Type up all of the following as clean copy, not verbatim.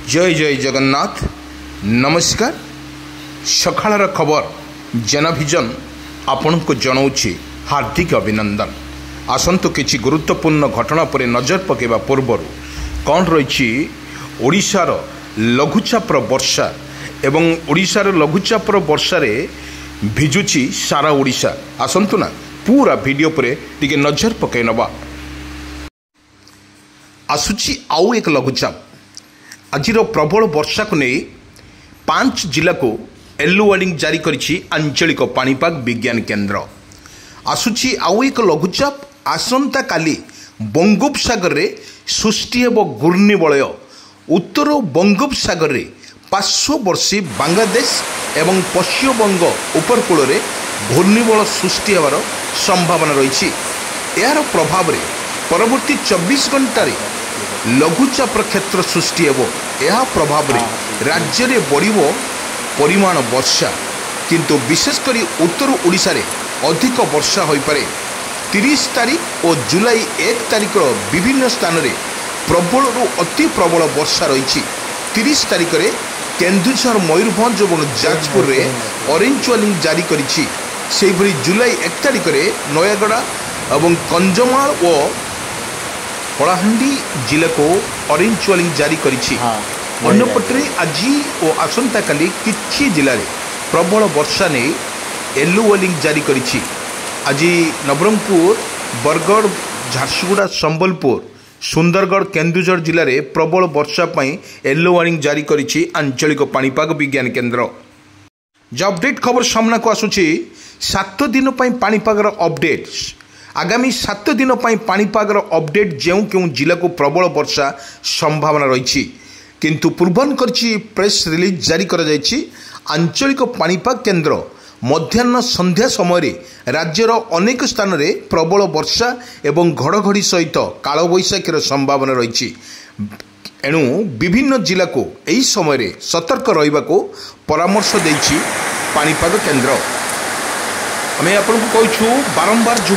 जय जय जगन्नाथ नमस्कार। सकाळर खबर जनभिजन आपण को जनाऊँगी हार्दिक अभिनंदन। आसतु किसी गुरुत्वपूर्ण घटना पर नजर पकेवा पूर्व कौन रही ओडिशार लघुचापर वर्षा एवं ओडिशार लघुचापर वर्षा रे भिजुची सारा ओडिशा। आसतु ना पूरा वीडियो पर टिके नजर पकई नवा। आसुची आउ एक लघुचाप आज प्रबल वर्षा को नहीं 5 जिला को येलो वार्निंग जारी करिछि आंचलिक पाणीपाग विज्ञान केन्द्र। आसुची आउ एक लघुचाप आसंता काली बंगोपसागर रे सृष्टि हेब घूर्णिबलय। उत्तर बंगोपसागर रे पार्श्ववर्ती बांग्लादेश एवं पश्चिमबंग उपकूल रे घूर्णिबल सृष्टि हेबार संभावना रही। यार प्रभाव रे परवर्ती 24 घंटा लघुचापर क्षेत्र सृष्टि हेब। यह प्रभाव रे राज्य रे बढ़िबो परिमाण वर्षा, किंतु विशेषकर उत्तर ओडिशा रे अधिक वर्षा होई पारे। 30 तारीख और जुलाई 1 तारीख विभिन्न स्थान रे प्रबल रु अति प्रबल वर्षा रही। 30 तारीख रे केन्दुझर मयूरभंज और जाजपुर रे ऑरेंज वार्निंग जारी करिछि। सेहि भली जुलाई 1 तारीख रे नयागढ़ और कंजमाल और कलाहांडी जिले को ऑरेंज वार्निंग जारी करिछि। अन्यपटे आज और आसंता काली किछि जिले में प्रबल वर्षा ने येलो वार्निंग जारी करिछि। आज नवरंगपुर बरगढ़ झारसुगुड़ा संबलपुर सुंदरगढ़ केन्दुझर जिले में प्रबल वर्षा पई येलो वार्निंग जारी करिछि आंचलिक पाणीपाग विज्ञान केन्द्र। जो अपडेट खबर सामना को आसुछि 7 दिन पई पाणीपागर अपडेट। आगामी 7 दिन पई पाणीपागर अपडेट जेउ केउ जिला को प्रबल वर्षा संभावना रही, किंतु पूर्वान करछि प्रेस रिलीज जारी करा जायछि। आंचलिक पाणीपाग केन्द्र मध्याह्न संध्या समय राज्यर अनेक स्थान रे प्रबल वर्षा एवं घड़घड़ी सहित कालबैशाखीर संभावना रही। एणु विभिन्न जिला को यही समय सतर्क रहिबा को परामर्श देछि पाणीपाग केन्द्र। आम आपन को कहूँ बारंबार जो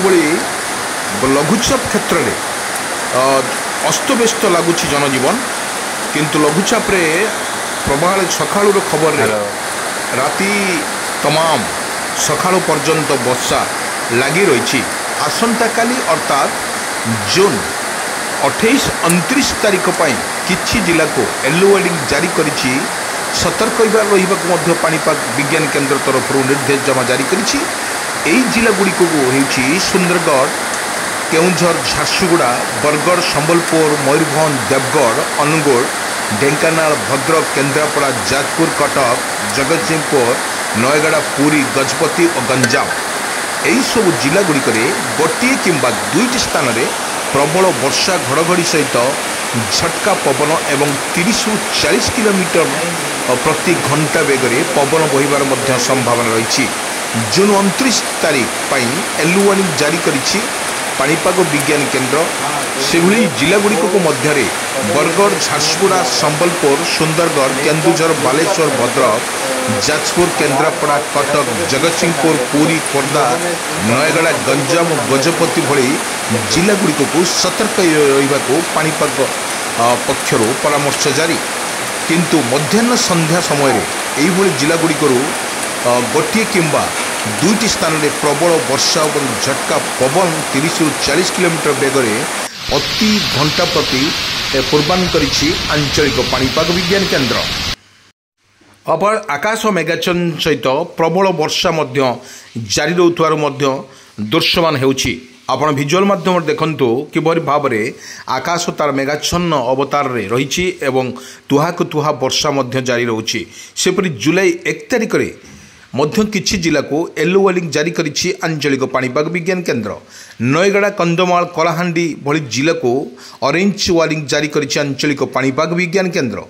लघुचाप क्षेत्र में अस्तव्यस्त लगुच जनजीवन, किंतु लघुचाप प्रबल सकाळुर खबर रे राति तमाम सकाळु पर्यंत वर्षा लगी रही। आसंता काली अर्थात जून 28-29 तारीख पर किछि जिला को येलो वार्निंग जारी करिछि। सतर्क रहिबाक पाणीपाग विज्ञान केन्द्र तरफ निर्देश जमा जारी करिछि। एही जिला गुड़ी को होउछि सुंदरगढ़ केउंझर झारसुगुड़ा बरगढ़ संबलपुर मयूरभंज देवगढ़ अनुगुल ढेंकानाल भद्रक केन्द्रापड़ा जाजपुर कटक जगतसिंहपुर नयगढ़ पुरी गजपति और गंजाम। यही सब जिला गुड़ी गोटे किंबा 2टी स्थान में प्रबल वर्षा घड़घड़ी सहित झटका पवन एवं 30-40 किलोमीटर प्रति घंटा बेगर पवन बहिबार संभावना रही। जून 29 तारीख पर येलो वार्निंग जारी करिछि पाणीपाग विज्ञान केन्द्र। सेभली जिला गुड़िक मध्य बरगढ़ झारसुगुड़ा संबलपुर सुंदरगढ़ केन्दुझर बालेश्वर भद्रक जाजपुर केन्द्रापड़ा कटक जगतसिंहपुर पुरी खोर्धा नयगढ़ गंजाम गजपति भली जिला गुड़िक सतर्क रहिबाकु पाणीपाग पक्षर परामर्श जारी। किंतु मध्याह्न संध्या समय एही जिला गुड़िकरू गोटे किंबा 2टी स्थान में प्रबल वर्षा और झटका पवन 30-40 किलोमीटर बेगरे अति घंटा प्रति पूर्वान करिछि आंचलिक पाणीपाग विज्ञान केन्द्र। अब आकाश मेघाच्छन्न सहित प्रबल वर्षा जारी रहउथवार दृश्यमान हेउछि। आपण विजुअल माध्यम देखंतु किभली भाव में आकाश तार मेघाच्छन्न अवतार रे रही एवं तुहाक तुहा वर्षा जारी रहुछि। सेपरि जुलाई 1 तारीख रे मध्य किछि जिला को येलो वार्निंग जारी करिछि आंचलिक पाणीपाग विज्ञान केन्द्र। नयगढ़ कंधमाल कलाहांडी भली जिला को ऑरेंज वार्निंग जारी करिछि आंचलिक पाणीपाग विज्ञान केन्द्र।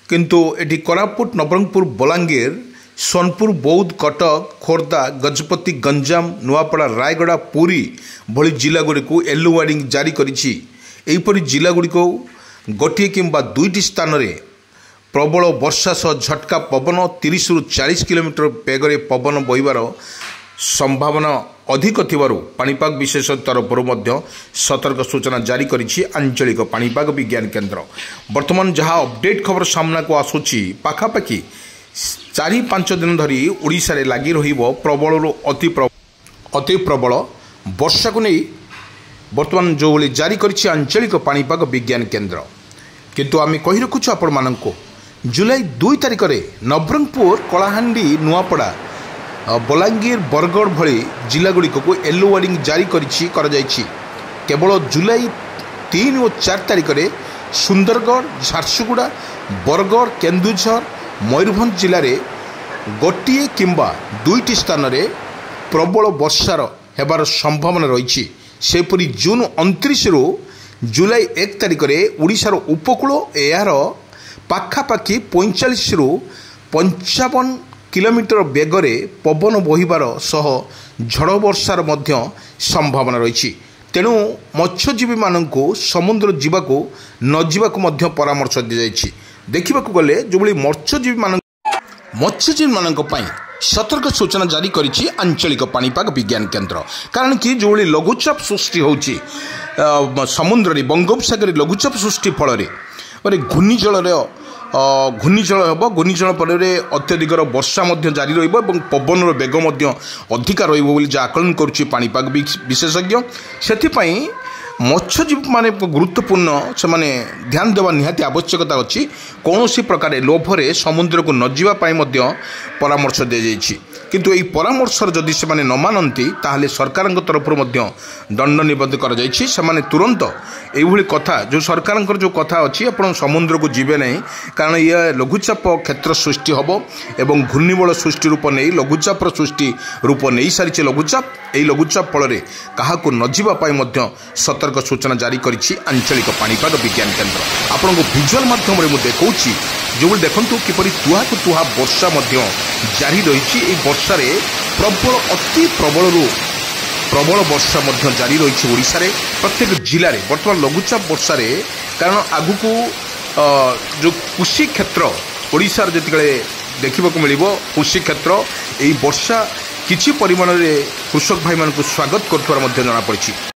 किंतु एटी कोरापुट नवरंगपुर बलांगीर सोनपुर बौद्ध कटक खोर्धा गजपति गंजाम नुआपड़ा रायगढ़ पुरी भली जिला गुड़ी को येलो वार्निंग जारी करिछि। एहिपरि जिला गुड़ी को गोटे किंबा 2टी स्थान में प्रबल वर्षा सह झटका पवन 30-40 किलोमीटर बेगर पवन बहिबार संभावना ଅଧିକ ଥିବାରୁ ପାଣିପାଗ ବିଶେଷଜ୍ଞ ତରଫରୁ ମଧ୍ୟ ସତର୍କ ସୂଚନା ଜାରି କରିଛି ଆଞ୍ଚଳିକ ପାଣିପାଗ ବିଜ୍ଞାନ କେନ୍ଦ୍ର। ବର୍ତ୍ତମାନ ଯାହା ଅପଡେଟ୍ ଖବର ସାମ୍ନାକୁ ଆସୁଛି, ପାଖାପାଖି 4-5 ଦିନ ଧରି ଓଡ଼ିଶାରେ ଲାଗି ରହିବ ପ୍ରବଳରୁ ଅତି ପ୍ରବଳ ବର୍ଷାକୁ ନେଇ ବର୍ତ୍ତମାନ ଯେଉଁଭଳି ଜାରି କରିଛି ଆଞ୍ଚଳିକ ପାଣିପାଗ ବିଜ୍ଞାନ କେନ୍ଦ୍ର। କିନ୍ତୁ ଆମେ କହି ରଖୁଛୁ ଆପଣମାନଙ୍କୁ, ଜୁଲାଇ 2 ତାରିଖରେ ନବରଙ୍ଗପୁର, କଳାହାଣ୍ଡି, ନୂଆପଡ଼ା, ବଲାଙ୍ଗୀର, ବରଗଡ଼ ଭଳି ଜିଲ୍ଲାଗୁଡ଼ିକକୁ ୟେଲୋ ୱାର୍ଣ୍ଣିଂ ଜାରି କରାଯାଇଛି। କେବଳ ଜୁଲାଇ 3 ଓ 4 ତାରିଖରେ ସୁନ୍ଦରଗଡ଼, ଝାରସୁଗୁଡ଼ା, ବରଗଡ଼, କେନ୍ଦୁଝର, ମୟୂରଭଞ୍ଜ ଜିଲ୍ଲାରେ ଗୋଟିଏ କିମ୍ବା 2ଟି ସ୍ଥାନରେ ପ୍ରବଳ ବର୍ଷାର ହେବାର ସମ୍ଭାବନା ରହିଛି। ସେହିପରି ଜୁନ୍ 29ରୁ ଜୁଲାଇ 1 ତାରିଖରେ ଓଡ଼ିଶାର ଉପକୂଳ ଏହାର ପାଖାପାଖି 45ରୁ 55 କିଲୋମିଟର ବେଗରେ ପବନ ବହିବାର ସହ ଝଡ଼ ବର୍ଷାର ମଧ୍ୟ ସମ୍ଭାବନା ରହିଛି। ତେଣୁ ମତ୍ସ୍ୟଜୀବୀମାନଙ୍କୁ ସମୁଦ୍ର ଯିବାକୁ ନ ଯିବାକୁ ମଧ୍ୟ ପରାମର୍ଶ ଦିଆଯାଇଛି। ଦେଖିବାକୁ ଗଲେ ଯେଉଁଭଳି ମତ୍ସ୍ୟଜୀବୀମାନଙ୍କ ପାଇଁ ସତର୍କ ସୂଚନା ଜାରି କରିଛି ଆଞ୍ଚଳିକ ପାଣିପାଗ ବିଜ୍ଞାନ କେନ୍ଦ୍ର। କାରଣ କି ଯେଉଁଭଳି ଲଘୁଚାପ ସୃଷ୍ଟି ହେଉଛି ସମୁଦ୍ରରେ, ବଙ୍ଗୋପସାଗରରେ ଲଘୁଚାପ ସୃଷ୍ଟି ଫଳରେ ଘୂର୍ଣ୍ଣିଝଡ଼ ହେବ। ଘୂର୍ଣ୍ଣିଝଡ଼ ଫଳରେ ଅତ୍ୟଧିକର ବର୍ଷା ମଧ୍ୟ ଜାରି ରହିବ ଏବଂ ପବନର ବେଗ ମଧ୍ୟ ଅଧିକା ରହିବ ବୋଲି ଯାହା ଆକଳନ କରୁଛି ପାଣିପାଗ ବିଶେଷଜ୍ଞ। ସେଥିପାଇଁ ମତ୍ସ୍ୟଜୀବୀମାନେ ଗୁରୁତ୍ୱପୂର୍ଣ୍ଣ, ସେମାନେ ଧ୍ୟାନ ଦେବା ନିହାତି ଆବଶ୍ୟକତା ଅଛି। କୌଣସି ପ୍ରକାର ଲୋଭରେ ସମୁଦ୍ରକୁ ନ ଯିବା ପାଇଁ ମଧ୍ୟ ପରାମର୍ଶ ଦିଆଯାଇଛି। କିନ୍ତୁ ଏହି ପରାମର୍ଶର ଯଦି ସେମାନେ ନ ମାନନ୍ତି ତାହେଲେ ସରକାରଙ୍କ ତରଫରୁ ମଧ୍ୟ ଦଣ୍ଡ ନିବଦ୍ଧ କରାଯାଇଛି। ସେମାନେ ତୁରନ୍ତ ଏଇଭଳି କଥା, ଯେଉଁ ସରକାରଙ୍କର ଯେଉଁ କଥା ଅଛି, ଆପଣ ସମୁଦ୍ରକୁ ଯିବେ ନାହିଁ, କାରଣ ଇଏ ଲଘୁଚାପ କ୍ଷେତ୍ର ସୃଷ୍ଟି ହେବ ଏବଂ ଘୂର୍ଣ୍ଣିବଳ ସୃଷ୍ଟି ରୂପ ନେଇ ଲଘୁଚାପର ସୃଷ୍ଟି ରୂପ ନେଇସାରିଛି ଲଘୁଚାପ। ଏହି ଲଘୁଚାପ ଫଳରେ କାହାକୁ ନ ଯିବା ପାଇଁ ମଧ୍ୟ ସତର୍କ ସୂଚନା ଜାରି କରିଛି ଆଞ୍ଚଳିକ ପାଣିପାଗ ବିଜ୍ଞାନ କେନ୍ଦ୍ର। ଆପଣଙ୍କୁ ଭିଜୁଆଲ୍ ମାଧ୍ୟମରେ ମୁଁ ଦେଖାଉଛି, ଯେଉଁଭଳି ଦେଖନ୍ତୁ କିପରି ତୁହାକୁ ତୁହା ବର୍ଷା ମଧ୍ୟ ଜାରି ରହିଛି। ଏହି ବର୍ଷାରେ ଅତି ପ୍ରବଳରୁ ପ୍ରବଳ ବର୍ଷା ମଧ୍ୟ ଜାରି ରହିଛି ଓଡ଼ିଶାରେ ପ୍ରତ୍ୟେକ ଜିଲ୍ଲାରେ ବର୍ତ୍ତମାନ ଲଘୁଚାପ ବର୍ଷାରେ। କାରଣ ଆଗକୁ ଯେଉଁ କୃଷି କ୍ଷେତ୍ର ଓଡ଼ିଶାର ଯେତେବେଳେ ଦେଖିବାକୁ ମିଳିବ, କୃଷି କ୍ଷେତ୍ର ଏହି ବର୍ଷା କିଛି ପରିମାଣରେ କୃଷକ ଭାଇମାନଙ୍କୁ ସ୍ୱାଗତ କରୁଥିବାର ମଧ୍ୟ ଜଣାପଡ଼ିଛି।